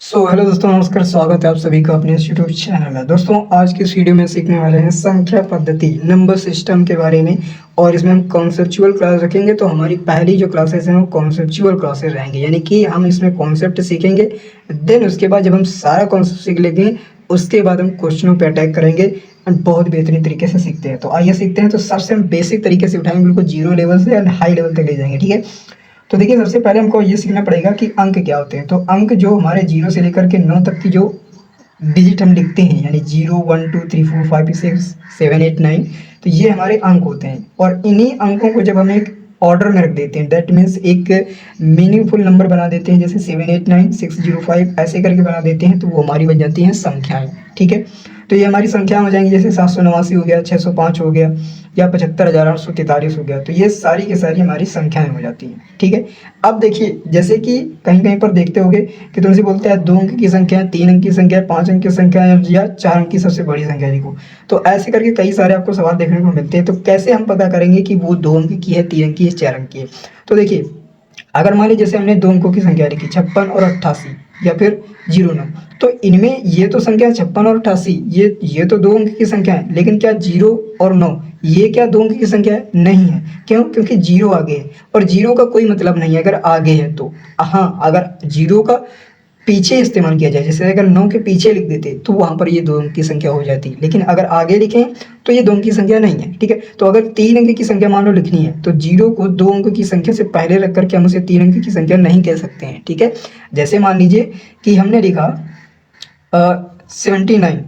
Hello दोस्तों, नमस्कार। स्वागत है आप सभी का अपने इस यूट्यूब चैनल में। दोस्तों, आज की इस वीडियो में सीखने वाले हैं संख्या पद्धति, नंबर सिस्टम के बारे में। और इसमें हम कॉन्सेप्चुअल क्लास रखेंगे। तो हमारी पहली जो क्लासेस हैं वो कॉन्सेप्चुअल क्लासेस रहेंगी, यानी कि हम इसमें कॉन्सेप्ट सीखेंगे। देन उसके बाद जब हम सारा कॉन्सेप्ट सीख लेंगे, उसके बाद हम क्वेश्चनों पर अटैक करेंगे एंड बहुत बेहतरीन तरीके से सीखते हैं। तो आइए सीखते हैं। तो सबसे हम बेसिक तरीके से उठाएंगे, बिल्कुल जीरो लेवल से एंड हाई लेवल तक ले जाएंगे। ठीक है, तो देखिए, सबसे पहले हमको ये सीखना पड़ेगा कि अंक क्या होते हैं। तो अंक जो हमारे 0 से लेकर के 9 तक की जो डिजिट हम लिखते हैं, यानी 0 1 2 3 4 5 6 7 8 9, तो ये हमारे अंक होते हैं। और इन्हीं अंकों को जब हम एक ऑर्डर में रख देते हैं, दैट मीन्स एक मीनिंगफुल नंबर बना देते हैं, जैसे 7 8 9 6 0 5 ऐसे करके बना देते हैं, तो वो हमारी बन जाती हैं संख्याएं। ठीक है, तो ये हमारी संख्या हो जाएंगी, जैसे 789 हो गया, 605 हो गया, या 75,843 हो गया। तो ये सारी की सारी हमारी संख्याएं हो जाती हैं। ठीक है, अब देखिए, जैसे कि कहीं कहीं पर देखते होंगे कि तुमसे बोलते हैं 2 अंक की संख्या है, 3 अंक की संख्या है, 5 अंक की संख्या है, या 4 अंक की सबसे बड़ी संख्या लिखो। तो ऐसे करके कई सारे आपको सवाल देखने को मिलते हैं। तो कैसे हम पता करेंगे कि वो 2 अंक की है, 3 अंक की है, 4 अंक की है? तो देखिए, अगर मान लीजिए जैसे हमने 2 अंकों की संख्या लिखी 56 और 88, या फिर 09, तो इनमें ये तो संख्या 56 और 88, ये तो 2 अंक की संख्या है। लेकिन क्या 0 और 9 ये क्या 2 अंक की संख्या है? नहीं है। क्यों? क्योंकि 0 आगे है, और 0 का कोई मतलब नहीं है अगर आगे है तो। हाँ, अगर 0 का पीछे इस्तेमाल किया जाए, जैसे अगर 9 के पीछे लिख देते तो वहाँ पर ये 2 अंक की संख्या हो जाती, लेकिन अगर आगे लिखें तो ये 2 अंक की संख्या नहीं है। ठीक है, तो अगर 3 अंक की संख्या मान लो लिखनी है, तो 0 को 2 अंक की संख्या से पहले रख करके हम उसे 3 अंक की संख्या नहीं कह सकते हैं। ठीक है, जैसे मान लीजिए कि हमने लिखा 79,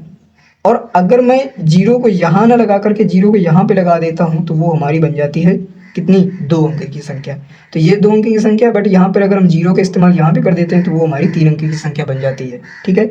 और अगर मैं 0 को यहाँ ना लगा करके 0 को यहाँ पे लगा देता हूँ, तो वो हमारी बन जाती है कितनी? 2 अंक की संख्या। तो ये 2 अंक की संख्या, बट यहाँ पर अगर हम 0 का इस्तेमाल यहाँ पे कर देते हैं, तो वो हमारी 3 अंक की संख्या बन जाती है। ठीक है,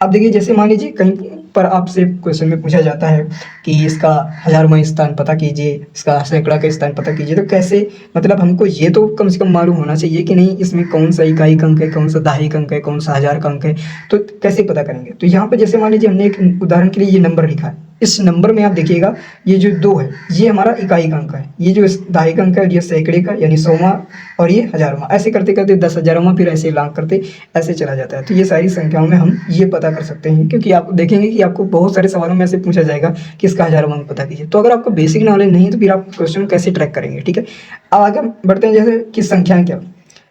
अब देखिए, जैसे मान लीजिए कहीं पर आपसे क्वेश्चन में पूछा जाता है कि इसका हजारवां स्थान पता कीजिए, इसका सैकड़ा का स्थान पता कीजिए। तो कैसे, मतलब हमको ये तो कम से कम मालूम होना चाहिए कि नहीं इसमें कौन सा इकाई का अंक है, कौन सा दहाई अंक है, कौन सा हजार का अंक है। तो कैसे पता करेंगे? तो यहाँ पर जैसे मान लीजिए हमने एक उदाहरण के लिए ये नंबर लिखा है। इस नंबर में आप देखिएगा, ये जो 2 है ये हमारा इकाई का अंक है, ये जो दहाई का अंक है ये सैकड़े का यानी 100वां, और ये हजारवां। ऐसे करते करते 10,000वां, फिर ऐसे लाख करते ऐसे चला जाता है। तो ये सारी संख्याओं में हम ये पता कर सकते हैं, क्योंकि आप देखेंगे कि आपको बहुत सारे सवालों में ऐसे पूछा जाएगा कि इसका हजारवां अंक पता कीजिए। तो अगर आपको बेसिक नॉलेज नहीं है तो फिर आप क्वेश्चन कैसे ट्रैक करेंगे? ठीक है, अब आगे बढ़ते हैं, जैसे कि संख्याएं क्या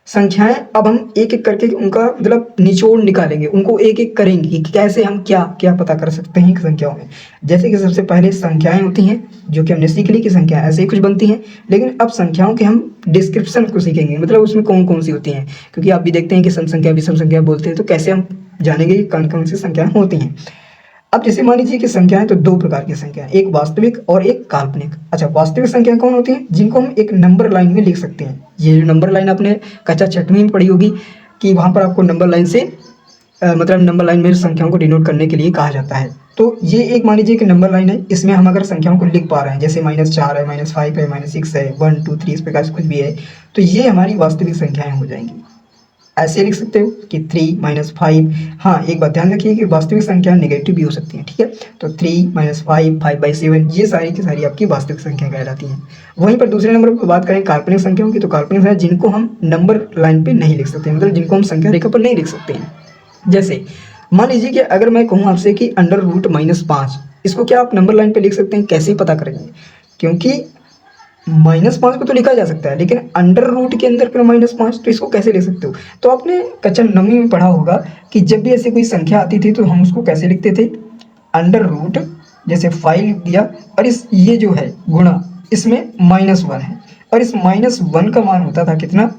संख्याएं। अब हम एक एक करके उनका मतलब निचोड़ निकालेंगे, उनको एक एक करेंगे कि कैसे हम क्या क्या पता कर सकते हैं संख्याओं में। जैसे कि सबसे पहले संख्याएं होती हैं, जो कि हमने सीख ली कि संख्याएं ऐसे ही कुछ बनती हैं। लेकिन अब संख्याओं के हम डिस्क्रिप्शन को सीखेंगे, मतलब उसमें कौन कौन सी होती हैं, क्योंकि आप भी देखते हैं कि सम संख्या विषम संख्या बोलते हैं। तो कैसे हम जानेंगे कि कौन कौन सी संख्याएं होती हैं? अब जैसे मान लीजिए कि संख्याएं तो 2 प्रकार की संख्या, एक वास्तविक और एक काल्पनिक। अच्छा, वास्तविक संख्या कौन होती है? जिनको हम एक नंबर लाइन में लिख सकते हैं। ये जो नंबर लाइन आपने कक्षा 6वीं में पढ़ी होगी कि वहाँ पर आपको नंबर लाइन से मतलब नंबर लाइन में संख्याओं को डिनोट करने के लिए कहा जाता है। तो ये एक मान लीजिए कि नंबर लाइन है, इसमें हम अगर संख्याओं को लिख पा रहे हैं, जैसे -4 है, -5 है, -6 है, 1 2 3 इस प्रकार से कुछ भी है, तो ये हमारी वास्तविक संख्याएं हो जाएंगी। ऐसे लिख सकते हो कि 3 -5। हाँ, एक बात ध्यान रखिए कि वास्तविक संख्या नेगेटिव भी हो सकती है। ठीक है, तो 3 -5 5/7 ये सारी की सारी आपकी वास्तविक संख्या कहलाती हैं। वहीं पर दूसरे नंबर पर बात करें काल्पनिक संख्याओं की, तो काल्पनिक संख्या जिनको हम नंबर लाइन पे नहीं लिख सकते, मतलब जिनको हम संख्या रेखा पर नहीं लिख सकते हैं। जैसे मान लीजिए कि अगर मैं कहूँ आपसे कि √-5, इसको क्या आप नंबर लाइन पे लिख सकते हैं? कैसे पता करेंगे? क्योंकि -5 को तो लिखा जा सकता है, लेकिन अंडर रूट के अंदर फिर -5, तो इसको कैसे लिख सकते हो? तो आपने कक्षा 9वीं में पढ़ा होगा कि जब भी ऐसी कोई संख्या आती थी तो हम उसको कैसे लिखते थे? अंडर रूट, जैसे 5 लिख दिया, और इस ये जो है गुणा, इसमें -1 है, और इस -1 का मान होता था कितना?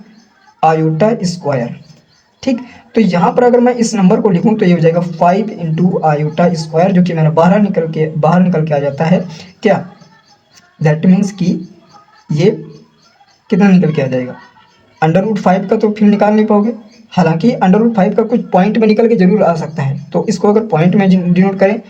Iota square. ठीक, तो यहाँ पर अगर मैं इस नंबर को लिखूँ तो ये हो जाएगा 5 × आयोटा स्क्वायर, जो कि मेरा बाहर निकल के आ जाता है क्या? दैट मीन्स कि ये कितना निकल के आ जाएगा? √5 का तो फिर निकाल नहीं पाओगे। हालांकि √5 का कुछ पॉइंट में निकल के जरूर आ सकता है, तो इसको अगर पॉइंट में डिनोट करें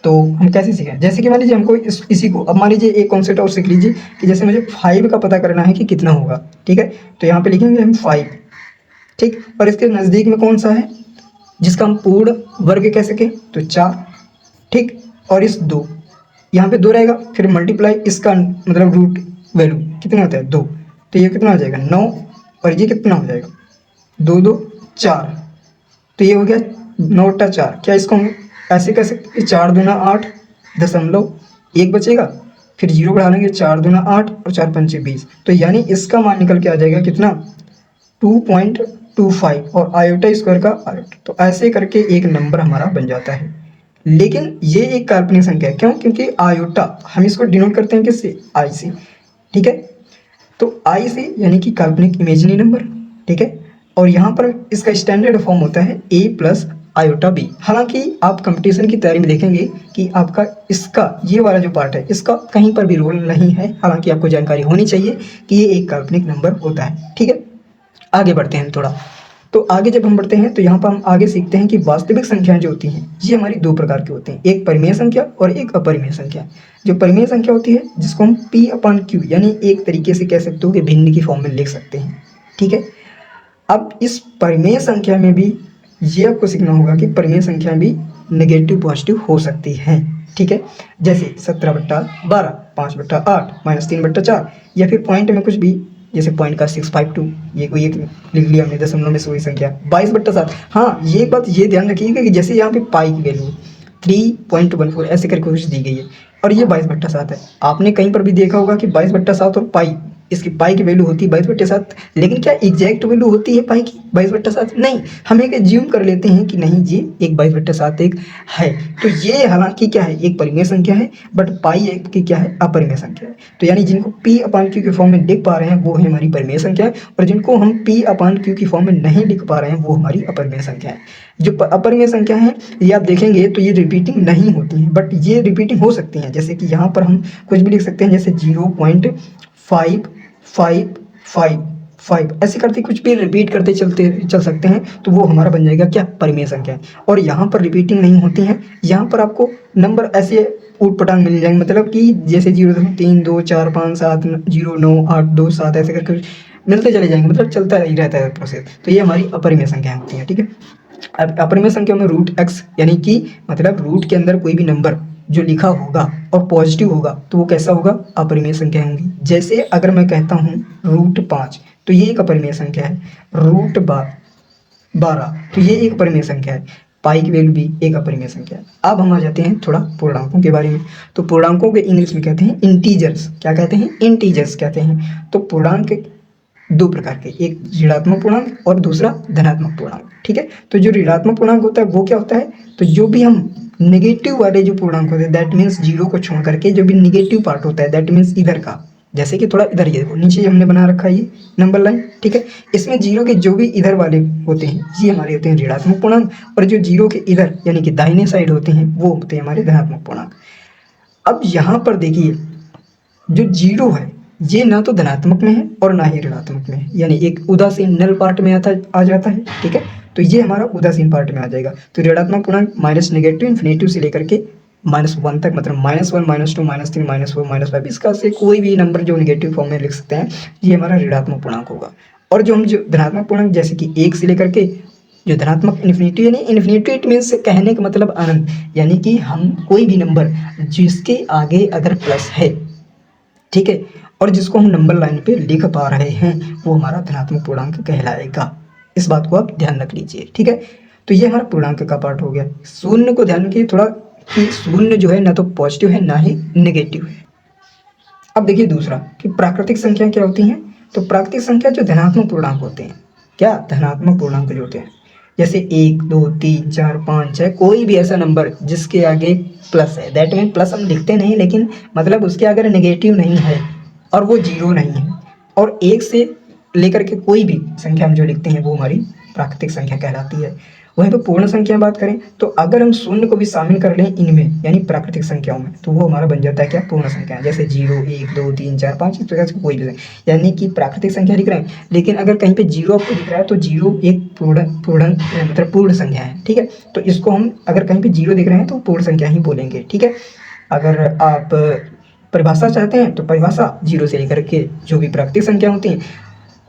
तो हम कैसे सीखें? जैसे कि मान लीजिए हमको इसी को, अब मान लीजिए एक कॉन्सेप्ट और सीख लीजिए कि जैसे मुझे 5 का पता करना है कि कितना होगा। ठीक है, तो यहाँ पे लिखेंगे हम 5। ठीक, और इसके नज़दीक में कौन सा है जिसका हम पूर्ण वर्ग कह सकें? तो 4। ठीक, और इस 2, यहाँ पे 2 रहेगा, फिर मल्टीप्लाई इसका मतलब रूट वैल्यू कितना होता है? 2। तो ये कितना हो जाएगा? 9, और ये कितना हो जाएगा? 2 2 4, तो ये हो गया 9/4, क्या इसको हम ऐसे कह सकते हैं 4 दूना 8 दशमलव 1 बचेगा, फिर 0 बढ़ा लेंगे 4 दूना 8 और 4 पंचे 20, तो यानी इसका मान निकल के आ जाएगा कितना 2.25 और आयोटा स्क्वायर का आयोटा। तो ऐसे करके एक नंबर हमारा बन जाता है, लेकिन ये एक काल्पनिक संख्या है। क्यों? क्योंकि आयोटा हम इसको डिनोट करते हैं किससे, आई से, ठीक है। तो आई से यानी कि काल्पनिक इमेजिनरी नंबर, ठीक है। और यहाँ पर इसका स्टैंडर्ड फॉर्म होता है a प्लस आयोटा बी। हालांकि आप कंपटीशन की तैयारी में देखेंगे कि आपका इसका ये वाला जो पार्ट है इसका कहीं पर भी रोल नहीं है, हालांकि आपको जानकारी होनी चाहिए कि ये एक काल्पनिक नंबर होता है, ठीक है। आगे बढ़ते हैं थोड़ा। तो आगे जब हम बढ़ते हैं तो यहाँ पर हम आगे सीखते हैं कि वास्तविक संख्याएं जो होती हैं ये हमारी दो प्रकार की होती हैं, एक परिमेय संख्या और एक अपरिमेय संख्या। जो परिमेय संख्या होती है जिसको हम p/q यानी एक तरीके से कह सकते हो कि भिन्न की फॉर्म में लिख सकते हैं, ठीक है। अब इस परिमेय संख्या में भी ये आपको सीखना होगा कि परिमेय संख्या भी नेगेटिव पॉजिटिव हो सकती हैं, ठीक है। जैसे 17/12, 5/8, -3/4, या फिर पॉइंट में कुछ भी, जैसे पॉइंट का 652, ये कोई एक लिख लिया हमने दशमलव में सोई संख्या 22/7। हाँ, ये बात ये ध्यान रखिएगा कि जैसे यहाँ पे पाई की वैल्यू 3.14 ऐसे करके कुछ दी गई है और ये 22/7 है। आपने कहीं पर भी देखा होगा कि 22/7 और पाई, इसकी पाई की वैल्यू होती है 22/7, लेकिन क्या एग्जैक्ट वैल्यू होती है पाई की 22/7? नहीं, हम एक एज्यूम कर लेते हैं कि नहीं ये एक 22/7 एक है। तो ये हालांकि क्या है, एक परिमेय संख्या है, बट पाई एक की क्या है, अपरिमेय संख्या है। तो यानी जिनको p/q के फॉर्म में लिख पा रहे हैं वो है हमारी परिमेय संख्या है, और जिनको हम p/q की फॉर्म में नहीं लिख पा रहे हैं वो हमारी अपरिमेय संख्या है। जो अपरिमेय संख्या है ये आप देखेंगे तो ये रिपीटिंग नहीं होती हैं, बट ये रिपीटिंग हो सकती हैं। जैसे कि यहाँ पर हम कुछ भी लिख सकते हैं, जैसे 0.5555 ऐसे करते कुछ भी रिपीट करते चल सकते हैं, तो वो हमारा बन जाएगा क्या, परिमेय संख्या है। और यहाँ पर रिपीटिंग नहीं होती हैं, यहाँ पर आपको नंबर ऐसे ऊट पटांग मिल जाएंगे, मतलब कि जैसे 0.3 2 4 5 7 0 9 8 2 7 ऐसे करके मिलते चले जाएंगे, मतलब चलता ही रहता है प्रोसेस। तो ये हमारी अपरिमेय संख्याएं होती हैं, ठीक है। अब अपरिमेय संख्या में √x यानी कि मतलब रूट के अंदर कोई भी नंबर जो लिखा होगा और पॉजिटिव होगा तो वो कैसा होगा, अपरिमेय संख्या होंगी। जैसे अगर मैं कहता हूँ √5 तो ये एक अपरिमेय संख्या है, √12 तो ये एक परिमेय संख्या है, पाई की वैल्यू भी एक अपरिमेय संख्या है। अब हम आ जाते हैं थोड़ा पूर्णांकों के बारे में। तो पूर्णांकों के इंग्लिश में कहते हैं इंटीजर्स। क्या कहते हैं, इंटीजर्स कहते हैं। तो पूर्णांक दो प्रकार के, एक ऋणात्मक पूर्णांक और दूसरा धनात्मक पूर्णांक, ठीक है। तो जो ऋणात्मक पूर्णांक होता है वो क्या होता है, तो जो भी हम नेगेटिव वाले जो पूर्णांक होते हैं, दैट मीन्स जीरो को छोड़ करके जो भी नेगेटिव पार्ट होता है, दैट मीन्स इधर का, जैसे कि थोड़ा इधर ये देखो नीचे हमने बना रखा है ये नंबर लाइन, ठीक है। इसमें जीरो के जो भी इधर वाले होते हैं ये हमारे होते हैं ऋणात्मक पूर्णांक, और जो जीरो के इधर यानी कि दाहिने साइड होते हैं वो होते हैं हमारे धनात्मक पूर्णांक। अब यहाँ पर देखिए जो जीरो है ये ना तो धनात्मक में है और ना ही ऋणात्मक में है, यानी एक उदासीन नल पार्ट में आ जाता है, ठीक है। तो ये हमारा उदासीन पार्ट में आ जाएगा। तो ऋणात्मक पूर्णांक माइनस नेगेटिव इन्फिनेटिव से लेकर के -1 तक, मतलब -1 -2 -3 -4 -5, इसका से कोई भी नंबर जो नेगेटिव फॉर्म में लिख सकते हैं ये हमारा ऋणात्मक पूर्णांक होगा। और जो हम जो धनात्मक पूर्णांक जैसे कि 1 से लेकर के जो धनात्मक इन्फिनिटी, यानी इन्फिनिटी इट मीन्स कहने का मतलब अनंत, यानी कि हम कोई भी नंबर जिसके आगे अगर प्लस है, ठीक है, और जिसको हम नंबर लाइन पे लिख पा रहे हैं वो हमारा धनात्मक पूर्णांक कहलाएगा। इस बात को आप ध्यान रख लीजिए, ठीक है। तो ये हमारा पूर्णांक का पार्ट हो गया। शून्य को ध्यान रखिए थोड़ा कि शून्य जो है ना तो पॉजिटिव है ना ही नेगेटिव है। अब देखिए दूसरा कि प्राकृतिक संख्या क्या होती हैं। तो प्राकृतिक संख्या जो धनात्मक पूर्णांक होते हैं, क्या धनात्मक पूर्णांक जो होते हैं, जैसे 1 2 3 4 5 6, कोई भी ऐसा नंबर जिसके आगे प्लस है, दैट मीन प्लस हम लिखते नहीं लेकिन मतलब उसके आगे नेगेटिव नहीं है और वो जीरो नहीं है, और 1 से लेकर के कोई भी संख्या हम जो लिखते हैं वो हमारी प्राकृतिक संख्या कहलाती है। वहीं पर पूर्ण संख्या बात करें तो अगर हम शून्य को भी शामिल कर लें इनमें यानी प्राकृतिक संख्याओं में तो वो हमारा बन जाता है क्या, पूर्ण संख्या। जैसे 0 1 2 3 4 5 इस प्रकार से कोई भी यानी कि प्राकृतिक संख्या लिख रहे हैं, लेकिन अगर कहीं पे जीरो आपको दिख रहा है तो जीरो एक पूर्ण मतलब पूर्ण संख्या है, ठीक है। तो इसको हम अगर कहीं पे जीरो दिख रहे हैं तो पूर्ण संख्या ही बोलेंगे, ठीक है। अगर आप परिभाषा चाहते हैं तो परिभाषा 0 से लेकर के जो भी प्राकृतिक संख्या होती हैं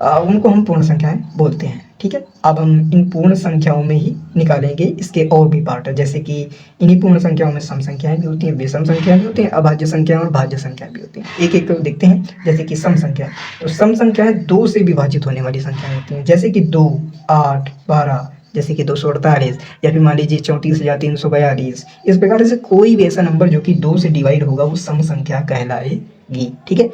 उनको हम पूर्ण संख्याएं बोलते हैं, ठीक है। अब हम इन पूर्ण संख्याओं में ही निकालेंगे इसके और भी पार्ट, जैसे कि इन्हीं पूर्ण संख्याओं में सम संख्याएं भी होती हैं, विषम संख्याएं भी होती हैं, अभाज्य संख्याएं और भाज्य संख्याएं भी होती हैं। एक एक को देखते हैं। जैसे कि सम संख्या, तो सम संख्याएं 2 से विभाजित होने वाली संख्याएं होती हैं, जैसे कि 2 8 12, जैसे कि 248 या फिर मान लीजिए 34,342। इस प्रकार से कोई भी ऐसा नंबर जो कि 2 से डिवाइड होगा वो सम संख्या कहलाएगी। ठीक है,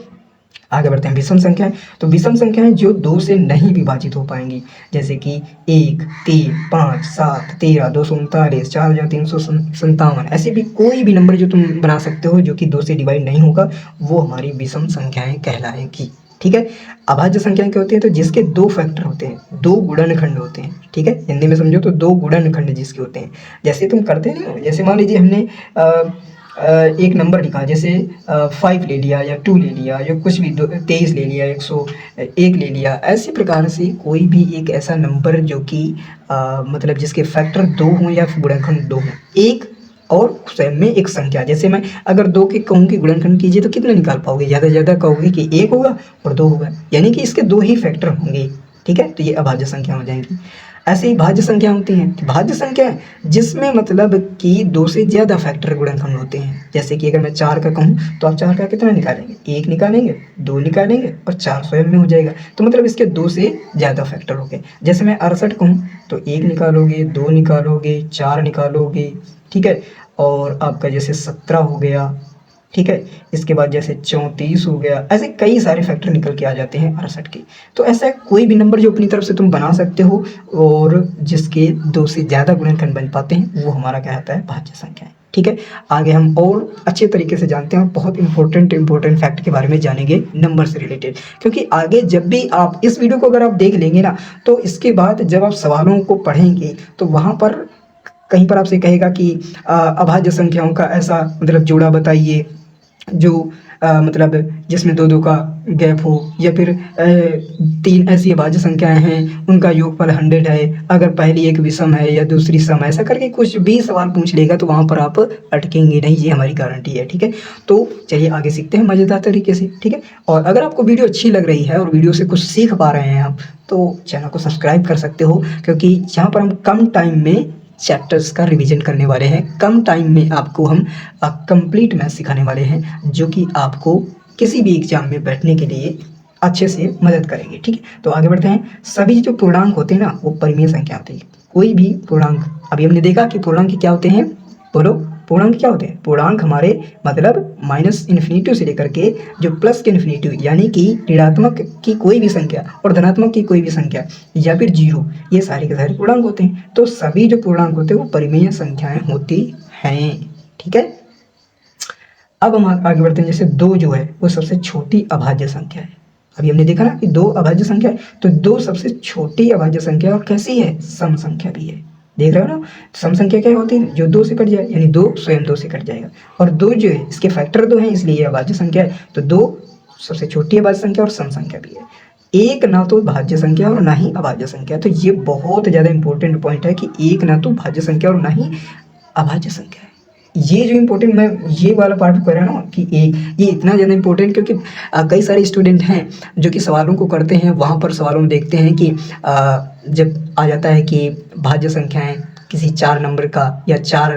आगे बढ़ते हैं। विषम संख्या, तो विषम संख्याएं जो 2 से नहीं विभाजित हो पाएंगी, जैसे कि 1, 3, 5, 7, 13, 239, 4,357, ऐसे भी कोई भी नंबर जो तुम बना सकते हो जो कि 2 से डिवाइड नहीं होगा, वो हमारी विषम संख्याएं कहलाएंगी। ठीक है, अभाज्य संख्याएं क्या होती है, तो जिसके 2 फैक्टर होते हैं, 2 गुणनखंड होते हैं। ठीक है, हिंदी में समझो तो 2 गुणनखंड जिसके होते हैं। जैसे तुम करते नहीं हो, जैसे मान लीजिए हमने एक नंबर लिखा, जैसे 5 ले लिया या 2 ले लिया या कुछ भी 23 ले लिया, 101 ले लिया। ऐसी प्रकार से कोई भी एक ऐसा नंबर जो कि मतलब जिसके फैक्टर 2 हों या फिर गुणनखंड 2 हों, एक और स्वयं में एक संख्या। जैसे मैं अगर 2 के कहूँ कि गुणनखंड कीजिए तो कितना निकाल पाओगे, ज़्यादा से ज़्यादा कहोगे कि 1 होगा और 2 होगा, यानी कि इसके 2 ही फैक्टर होंगे। ठीक है, तो ये अभाज्य संख्या हो जाएंगी। ऐसे ही भाज्य संख्या होती हैं, कि भाज्य संख्या है जिसमें मतलब कि 2 से ज़्यादा फैक्टर गुणनखंड होते हैं। जैसे कि अगर मैं 4 का कहूँ तो आप 4 का कितना निकालेंगे, 1 निकालेंगे, 2 निकालेंगे और 4 स्वयं में हो जाएगा। तो मतलब इसके 2 से ज़्यादा फैक्टर हो गए। जैसे मैं 68 कहूँ तो 1 निकालोगे, 2 निकालोगे, 4 निकालोगे। ठीक है, और आपका जैसे 17 हो गया। ठीक है, इसके बाद जैसे 34 हो गया। ऐसे कई सारे फैक्टर निकल के आ जाते हैं 68 के। तो ऐसा कोई भी नंबर जो अपनी तरफ से तुम बना सकते हो और जिसके 2 से ज़्यादा गुणनखंड बन पाते हैं, वो हमारा क्या होता है, भाज्य संख्या है। ठीक है, आगे हम और अच्छे तरीके से जानते हैं, बहुत इंपॉर्टेंट फैक्ट के बारे में जानेंगे नंबर से रिलेटेड। क्योंकि आगे जब भी आप इस वीडियो को अगर आप देख लेंगे ना, तो इसके बाद जब आप सवालों को पढ़ेंगे तो वहाँ पर कहीं पर आपसे कहेगा कि अभाज्य संख्याओं का ऐसा मतलब जोड़ा बताइए जो मतलब जिसमें 2 का गैप हो, या फिर 3 ऐसी अभाज्य संख्याएं हैं उनका योगफल 100 है, अगर पहली एक विषम है या दूसरी सम है। ऐसा करके कुछ भी सवाल पूछ लेगा तो वहाँ पर आप अटकेंगे नहीं, ये हमारी गारंटी है। ठीक है, तो चलिए आगे सीखते हैं मज़ेदार तरीके से। ठीक है, और अगर आपको वीडियो अच्छी लग रही है और वीडियो से कुछ सीख पा रहे हैं आप, तो चैनल को सब्सक्राइब कर सकते हो, क्योंकि यहाँ पर हम कम टाइम में चैप्टर्स का रिवीजन करने वाले हैं। कम टाइम में आपको हम कंप्लीट मैथ सिखाने वाले हैं, जो कि आपको किसी भी एग्जाम में बैठने के लिए अच्छे से मदद करेंगे। ठीक है, तो आगे बढ़ते हैं। सभी जो पूर्णांक होते हैं ना, वो परिमेय संख्या होती है। कोई भी पूर्णांक, अभी हमने देखा कि पूर्णांक क्या होते हैं, बोलो पूर्णांक क्या होते हैं। पूर्णांक हमारे मतलब -इन्फिनिटी से लेकर के जो प्लस के इन्फिनिटी, यानी कि ऋणात्मक की कोई भी संख्या और धनात्मक की कोई भी संख्या या फिर 0, ये सारे के सारे पूर्णांक होते हैं। तो सभी जो पूर्णांक होते हैं वो परिमेय संख्याएं होती हैं। ठीक है, अब हम आगे बढ़ते हैं। जैसे 2 जो है वो सबसे छोटी अभाज्य संख्या है। अभी हमने देखा ना कि 2 अभाज्य संख्या है, तो 2 सबसे छोटी अभाज्य संख्या और कैसी है, सम संख्या भी है। देख रहे हो ना, सम संख्या क्या होती है, जो 2 से कट जाए, यानी 2 स्वयं 2 से कट जाएगा। और 2 जो है इसके फैक्टर 2 है, इसलिए ये अभाज्य संख्या है। तो 2 सबसे छोटी अभाज्य संख्या और सम संख्या भी है। एक ना तो भाज्य संख्या और ना ही अभाज्य संख्या। तो ये बहुत ज़्यादा इंपॉर्टेंट पॉइंट है कि एक ना तो भाज्य संख्या और ना ही अभाज्य संख्या है। ये जो इम्पोर्टेंट, मैं ये वाला पार्ट कह रहा हूँ ना कि ये इतना ज़्यादा इम्पोर्टेंट, क्योंकि कई सारे स्टूडेंट हैं जो कि सवालों को करते हैं, वहाँ पर सवालों में देखते हैं कि जब आ जाता है कि भाज्य संख्याएं किसी 4 नंबर का या 4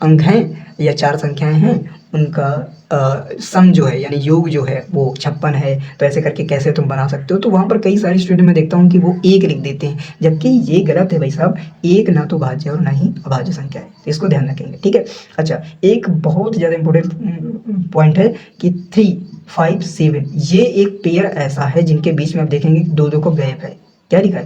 अंक हैं या 4 संख्याएं हैं, उनका सम जो है यानी योग जो है वो 56 है, तो ऐसे करके कैसे तुम बना सकते हो। तो वहाँ पर कई सारे स्टूडेंट मैं देखता हूँ कि वो 1 लिख देते हैं, जबकि ये गलत है भाई साहब। 1 ना तो भाज्य और ना ही अभाज्य संख्या है, तो इसको ध्यान रखेंगे। ठीक है, अच्छा, एक बहुत ज़्यादा इंपॉर्टेंट पॉइंट है कि 3, 5, 7 ये एक पेयर ऐसा है जिनके बीच में आप देखेंगे 2 का गैप है। क्या लिखा है,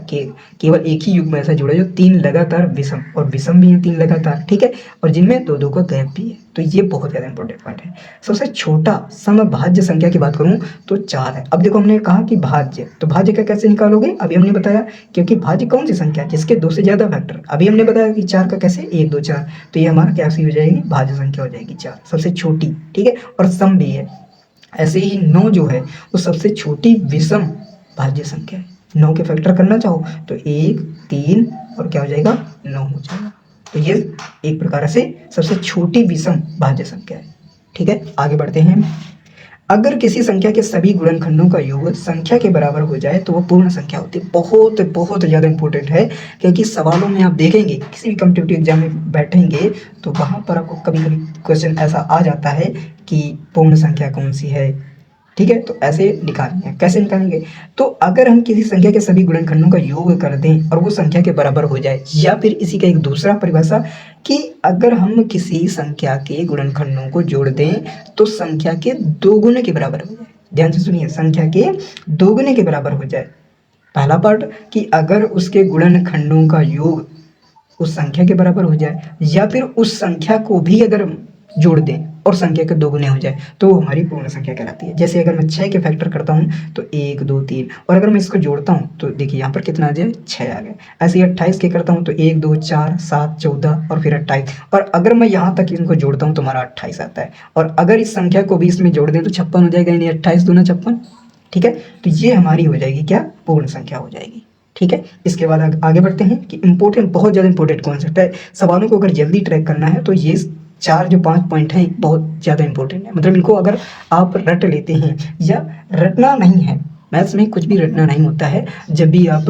केवल एक ही युग्म ऐसा जुड़ा है जो 3 लगातार विषम, और विषम भी है 3 लगातार। ठीक है, और जिनमें 2 का गैप भी है। तो ये बहुत ज़्यादा इंपॉर्टेंट पॉइंट है। सबसे छोटा समभाज्य संख्या की बात करूँ तो 4 है। अब देखो, हमने कहा कि भाज्य, तो भाज्य का कैसे निकालोगे, अभी हमने बताया, क्योंकि भाज्य कौन सी संख्या है जिसके 2 से ज़्यादा फैक्टर। अभी हमने बताया कि 4 का कैसे, 1, 2, 4, तो ये हमारा क्या हो जाएगी, भाज्य संख्या हो जाएगी 4, सबसे छोटी। ठीक है, और सम भी है। ऐसे ही 9 जो है वो सबसे छोटी विषम भाज्य संख्या है। 9 के फैक्टर करना चाहो तो 1, 3 और क्या हो जाएगा, 9 हो जाएगा। तो ये एक प्रकार से सबसे छोटी विषम भाज्य संख्या है। ठीक है, आगे बढ़ते हैं। अगर किसी संख्या के सभी गुणनखंडों का योग संख्या के बराबर हो जाए तो वह पूर्ण संख्या होती है। बहुत बहुत ज़्यादा इंपॉर्टेंट है, क्योंकि सवालों में आप देखेंगे, किसी भी कॉम्पिटिटिव एग्जाम में बैठेंगे तो वहाँ पर आपको कभी कभी क्वेश्चन ऐसा आ जाता है कि पूर्ण संख्या कौन सी है, ठीक है, तो ऐसे निकालेंगे। कैसे निकालेंगे? तो अगर हम किसी संख्या के सभी गुणनखंडों का योग कर दें और वो संख्या के बराबर हो जाए, या फिर इसी का एक दूसरा परिभाषा कि अगर हम किसी संख्या के गुणनखंडों को जोड़ दें तो संख्या के दोगुने के बराबर हो जाए। ध्यान से सुनिए, संख्या के दोगुने के बराबर हो जाए। पहला पार्ट कि अगर उसके गुणनखंडों का योग उस संख्या के बराबर हो जाए, या फिर उस संख्या को भी अगर हम जोड़ दें और संख्या के दोगुने हो जाए तो वो हमारी पूर्ण संख्या कहलाती है। जैसे अगर मैं 6 के फैक्टर करता हूँ तो 1 2 3, और अगर मैं इसको जोड़ता हूँ तो देखिए यहाँ पर कितना आ जाए, 6 आ गया। ऐसे ही 28 के करता हूँ तो 1 2 4 7 14 और फिर 28, और अगर मैं यहाँ तक इनको जोड़ता हूँ तो हमारा 28 आता है। और अगर इस संख्या को भी इसमें जोड़ दें तो 56 हो जाएगा, यानी 28 दूना 56। ठीक है, तो ये हमारी हो जाएगी क्या, पूर्ण संख्या हो जाएगी। ठीक है, इसके बाद आगे बढ़ते हैं कि इंपॉर्टेंट, बहुत ज़्यादा इंपॉर्टेंट कॉन्सेप्ट है। सवालों को अगर जल्दी ट्रैक करना है तो ये 4 जो 5 पॉइंट हैं बहुत ज़्यादा इंपॉर्टेंट है। मतलब इनको अगर आप रट लेते हैं, या रटना नहीं है, मैथ्स में कुछ भी रटना नहीं होता है। जब भी आप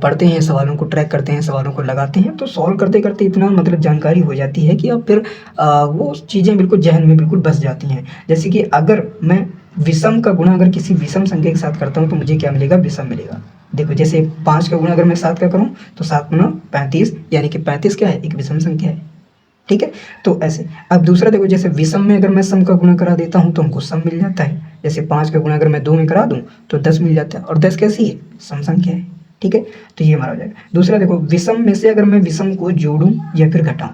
पढ़ते हैं, सवालों को ट्रैक करते हैं, सवालों को लगाते हैं, तो सॉल्व करते करते इतना मतलब जानकारी हो जाती है कि अब फिर वो चीज़ें बिल्कुल जहन में बिल्कुल बस जाती हैं। जैसे कि अगर मैं विषम का गुणा अगर किसी विषम संख्या के साथ करता हूँ तो मुझे क्या मिलेगा, विषम मिलेगा। देखो जैसे 5 का गुणा अगर मैं 7 का करूँ तो 7 गुना 35, यानी कि 35 क्या है, एक विषम संख्या है। ठीक है, तो ऐसे। अब दूसरा देखो, जैसे विषम में अगर मैं सम का गुणा करा देता हूँ तो हमको सम मिल जाता है। जैसे 5 का गुणा अगर मैं 2 में करा दूँ तो 10 मिल जाता है, और 10 कैसी है, सम संख्या है। ठीक है, तो ये हमारा हो जाएगा। दूसरा देखो, विषम में से अगर मैं विषम को जोड़ूं या फिर घटाऊं,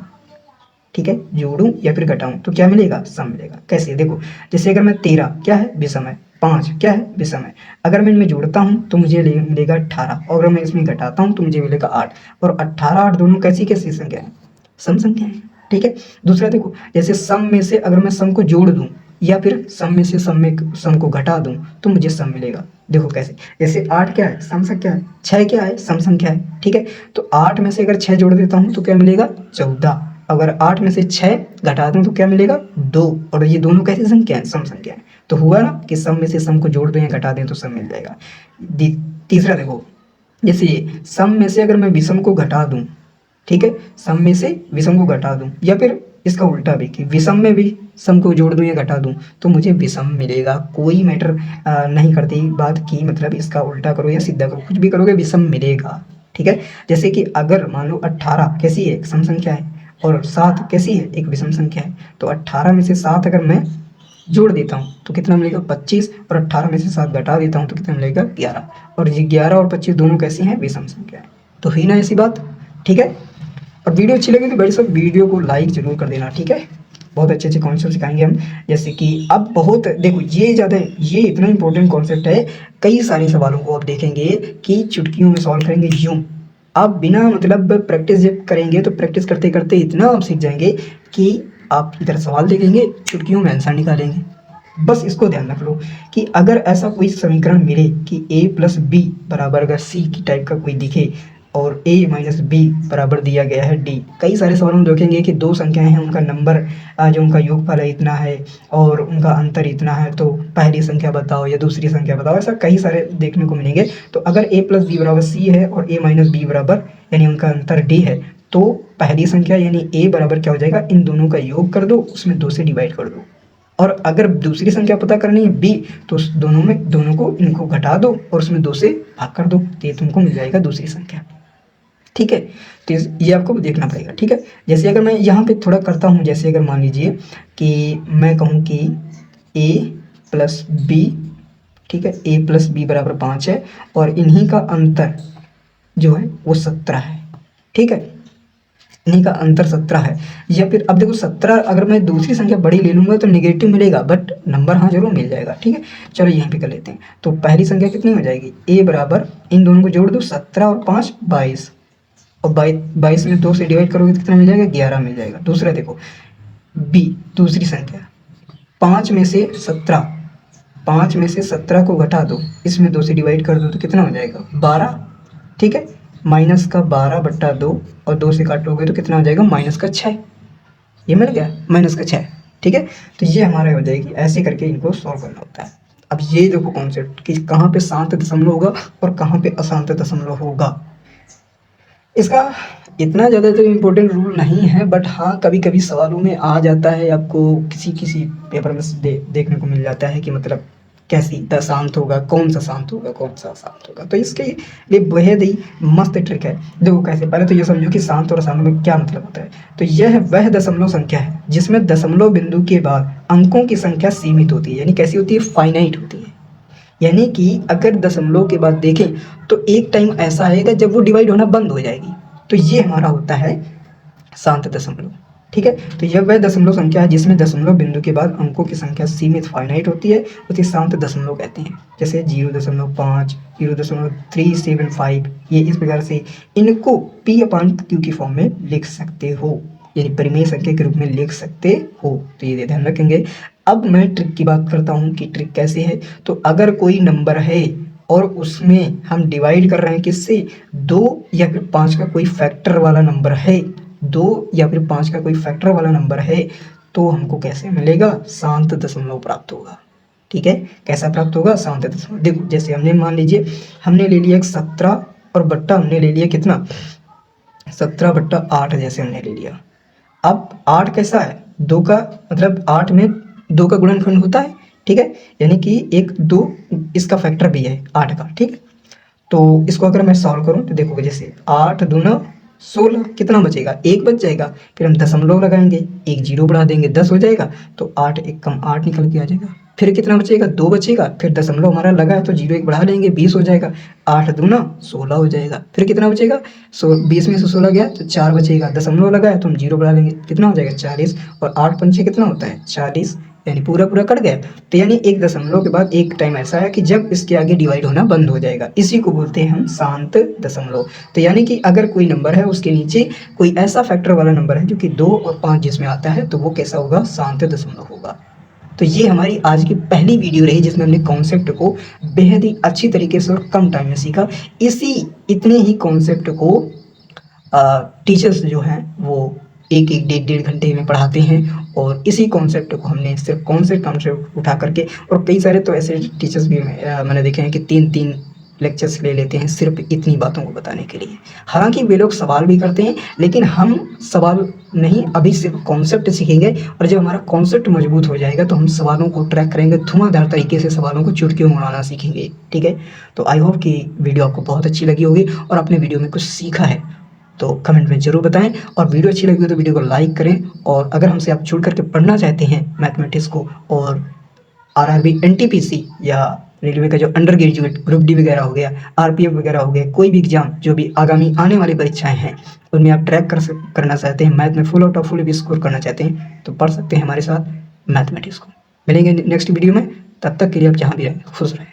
ठीक है, जोड़ूं या फिर घटाऊं तो क्या मिलेगा, सम मिलेगा। कैसे, देखो जैसे अगर मैं 13 क्या है, विषम है, 5 क्या है, विषम है, अगर मैं इनमें जोड़ता हूं तो मुझे मिलेगा 18, और अगर मैं इसमें घटाता हूं तो मुझे मिलेगा 8। और 18 8 दोनों कैसी कैसी संख्या है, सम संख्या है। ठीक है, दूसरा देखो, जैसे सम में से अगर मैं सम को जोड़ दूं या फिर सम में से सम को घटा दूं तो मुझे सम मिलेगा। देखो कैसे, जैसे 8 क्या है, सम संख्या है, 6 क्या है, सम संख्या है। ठीक है, तो 8 में से अगर 6 जोड़ देता हूं तो क्या मिलेगा, 14। अगर 8 में से 6 घटा दूं तो क्या मिलेगा, 2। और ये दोनों कैसी संख्या है, सम संख्या है। तो हुआ ना कि सम में से सम को जोड़ दें या घटा दें तो सम मिल जाएगा। तीसरा देखो, जैसे सम में से अगर मैं विषम को घटा दूं, ठीक है, सम में से विषम को घटा दूं, या फिर इसका उल्टा भी कि विषम में भी सम को जोड़ दूं या घटा दूं तो मुझे विषम मिलेगा। कोई मैटर नहीं करती बात की, मतलब इसका उल्टा करो या सीधा करो, कुछ भी करोगे विषम मिलेगा। ठीक है, जैसे कि अगर मान लो 18 कैसी है, एक सम संख्या है, और 7 कैसी है, एक विषम संख्या है, तो 18 में से 7 अगर मैं जोड़ देता हूँ तो कितना मिलेगा, 25, और 18 में से 7 घटा देता हूँ तो कितना मिलेगा, 11। और ये 11 और 25 दोनों कैसी हैं, विषम संख्या है। तो हुई ना ऐसी बात। ठीक है, और वीडियो अच्छी लगी तो भाई सब वीडियो को लाइक जरूर कर देना। ठीक है, बहुत अच्छे अच्छे कॉन्सेप्ट सिखाएंगे हम। जैसे कि अब बहुत देखो, ये इतना इंपॉर्टेंट कॉन्सेप्ट है, कई सारे सवालों को आप देखेंगे कि चुटकियों में सॉल्व करेंगे यूं। आप बिना मतलब प्रैक्टिस जब करेंगे तो प्रैक्टिस करते करते इतना आप सीख जाएंगे कि आप इधर सवाल देखेंगे, चुटकियों में आंसर निकालेंगे। बस इसको ध्यान रख लो कि अगर ऐसा कोई समीकरण मिले कि a प्लस बी बराबर अगर c की टाइप का कोई दिखे और a माइनस बी बराबर दिया गया है d, कई सारे सवालों में देखेंगे कि दो संख्याएं हैं, उनका नंबर जो उनका योगफल है इतना है और उनका अंतर इतना है, तो पहली संख्या बताओ या दूसरी संख्या बताओ। ऐसा कई सारे देखने को मिलेंगे। तो अगर a प्लस बी बराबर c है और a माइनस बी बराबर यानी उनका अंतर d है, तो पहली संख्या यानी a बराबर क्या हो जाएगा, इन दोनों का योग कर दो, उसमें 2 से डिवाइड कर दो। और अगर दूसरी संख्या पता करनी है b, तो दोनों को इनको घटा दो और उसमें 2 से भाग कर दो, तो ये तुमको मिल जाएगा दूसरी संख्या। ठीक है, तो ये आपको देखना पड़ेगा। ठीक है, जैसे अगर मैं यहाँ पे थोड़ा करता हूँ, जैसे अगर मान लीजिए कि मैं कहूँ कि a प्लस बी, ठीक है, a प्लस बी बराबर 5 है और इन्हीं का अंतर जो है वो 17 है। ठीक है, इन्हीं का अंतर 17 है। या फिर अब देखो 17 अगर मैं दूसरी संख्या बड़ी ले लूँगा तो नेगेटिव मिलेगा, बट नंबर हाँ जरूर मिल जाएगा। ठीक है, चलो यहीं पे कर लेते हैं। तो पहली संख्या कितनी हो जाएगी, a बराबर, इन दोनों को जोड़ दो, 17 और 5 22, और 22 में 2 से डिवाइड करोगे तो कितना मिल जाएगा, 11 मिल जाएगा। दूसरा देखो b, दूसरी संख्या 5 में से 17 को घटा दो, इसमें 2 से डिवाइड कर दो तो कितना हो जाएगा, 12। ठीक है, माइनस का 12/2 और 2 से काटोगे तो कितना हो जाएगा, माइनस का 6। ये मिल गया, माइनस का 6। ठीक है, तो ये हमारा हो जाएगी। ऐसे करके इनको सॉल्व करना होता है। अब ये देखो कॉन्सेप्ट कि कहाँ पे शांत दशमलव होगा और कहाँ पे अशांत दशमलव होगा। इसका इतना ज़्यादा तो इम्पोर्टेंट रूल नहीं है, बट हाँ कभी कभी सवालों में आ जाता है, आपको किसी किसी पेपर में देखने को मिल जाता है कि मतलब कैसी, दशांत होगा, कौन सा शांत होगा, कौन सा अशांत होगा। तो इसके लिए बेहद ही मस्त ट्रिक है। देखो कैसे, पहले तो ये समझो कि शांत और अशांत में क्या मतलब होता है। तो यह वह दशमलव संख्या है जिसमें दशमलव बिंदु के बाद अंकों की संख्या सीमित होती है, यानी कैसी होती है, फाइनाइट होती है। यानी कि अगर दशमलव के बाद देखें तो एक टाइम ऐसा आएगा जब वो डिवाइड होना बंद हो जाएगी। तो ये हमारा होता है शांत दशमलव। ठीक है, तो यह वह दशमलव संख्या है जिसमें दशमलव बिंदु के बाद अंकों की संख्या सीमित फाइनाइट होती है, उसे शांत दशमलव कहते हैं। जैसे 0.5, 0.375, ये इस प्रकार से इनको P/Q की फॉर्म में लिख सकते हो, यानी परिमेय संख्या के रूप में लिख सकते हो। तो ये ध्यान रखेंगे। अब मैं ट्रिक की बात करता हूँ कि ट्रिक कैसे है। तो अगर कोई नंबर है और उसमें हम डिवाइड कर रहे हैं किससे, 2 या फिर 5 का कोई फैक्टर वाला नंबर है, 2 या फिर 5 का कोई फैक्टर वाला नंबर है, तो हमको कैसे मिलेगा, शांत दशमलव प्राप्त होगा। ठीक है, कैसा प्राप्त होगा, शांत दशमलव। देखो जैसे हमने मान लीजिए हमने ले लिया 17 और बट्टा हमने ले लिया कितना, 17/8 जैसे हमने ले लिया। अब 8 कैसा है, 2 का मतलब 8 में 2 का गुणनखंड होता है। ठीक है, यानी कि 1 2 इसका फैक्टर भी है 8 का। ठीक है, तो इसको अगर मैं सॉल्व करूं तो देखोगे जैसे 8 दूना 16, कितना बचेगा, 1 बच जाएगा। फिर हम दशमलव लगाएंगे, एक जीरो बढ़ा देंगे, 10 हो जाएगा। तो 8 1 कम 8 निकल के आ जाएगा। फिर कितना बचेगा, 2 बचेगा। फिर दशमलव हमारा लगा है तो जीरो 1 बढ़ा लेंगे, 20 हो जाएगा। 8 दूना 16 हो जाएगा। फिर कितना बचेगा, 20 में से 16 गया तो 4 बचेगा। दशमलव लगा है तो हम जीरो बढ़ा लेंगे, कितना हो जाएगा, 40। और 8 पंचे कितना होता है, 40, यानी पूरा पूरा कट गया। तो यानी एक दशमलव के बाद एक टाइम ऐसा है कि जब इसके आगे डिवाइड होना बंद हो जाएगा, इसी को बोलते हैं हम शांत दशमलव। तो यानी कि अगर कोई नंबर है उसके नीचे कोई ऐसा फैक्टर वाला नंबर है जो कि 2 और 5 जिसमें आता है, तो वो कैसा होगा, शांत दशमलव होगा। तो ये हमारी आज की पहली वीडियो रही जिसमें हमने कॉन्सेप्ट को बेहद ही अच्छी तरीके से और कम टाइम में सीखा। इतने ही कॉन्सेप्ट को टीचर्स जो हैं वो 1-1 1.5 घंटे में पढ़ाते हैं। और इसी कॉन्सेप्ट को हमने सिर्फ कॉन्सेप्ट उठा करके, और कई सारे तो ऐसे टीचर्स भी मैंने देखे हैं कि 3-3 लेक्चर्स ले लेते हैं सिर्फ इतनी बातों को बताने के लिए। हालांकि वे लोग सवाल भी करते हैं, लेकिन हम सवाल नहीं, अभी सिर्फ कॉन्सेप्ट सीखेंगे। और जब हमारा कॉन्सेप्ट मजबूत हो जाएगा तो हम सवालों को ट्रैक करेंगे, धुआंधार तरीके से सवालों को चुटकियों में उड़ाना सीखेंगे। ठीक है, तो आई होप कि वीडियो आपको बहुत अच्छी लगी होगी और आपने वीडियो में कुछ सीखा है, तो कमेंट में ज़रूर बताएं। और वीडियो अच्छी लगी हो तो वीडियो को लाइक करें। और अगर हमसे आप जुड़ करके पढ़ना चाहते हैं मैथमेटिक्स को, और आरआरबी एनटीपीसी या रेलवे का जो अंडर ग्रेजुएट ग्रुप डी वगैरह हो गया, आरपीएफ वगैरह हो गया, कोई भी एग्जाम जो भी आगामी आने वाली परीक्षाएं हैं उनमें आप ट्रैक करना चाहते हैं, मैथ में फुल आउट ऑफ फुल भी स्कोर करना चाहते हैं, तो पढ़ सकते हैं हमारे साथ मैथमेटिक्स को। मिलेंगे नेक्स्ट वीडियो में, तब तक के लिए आप जहाँ भी रहें खुश रहें।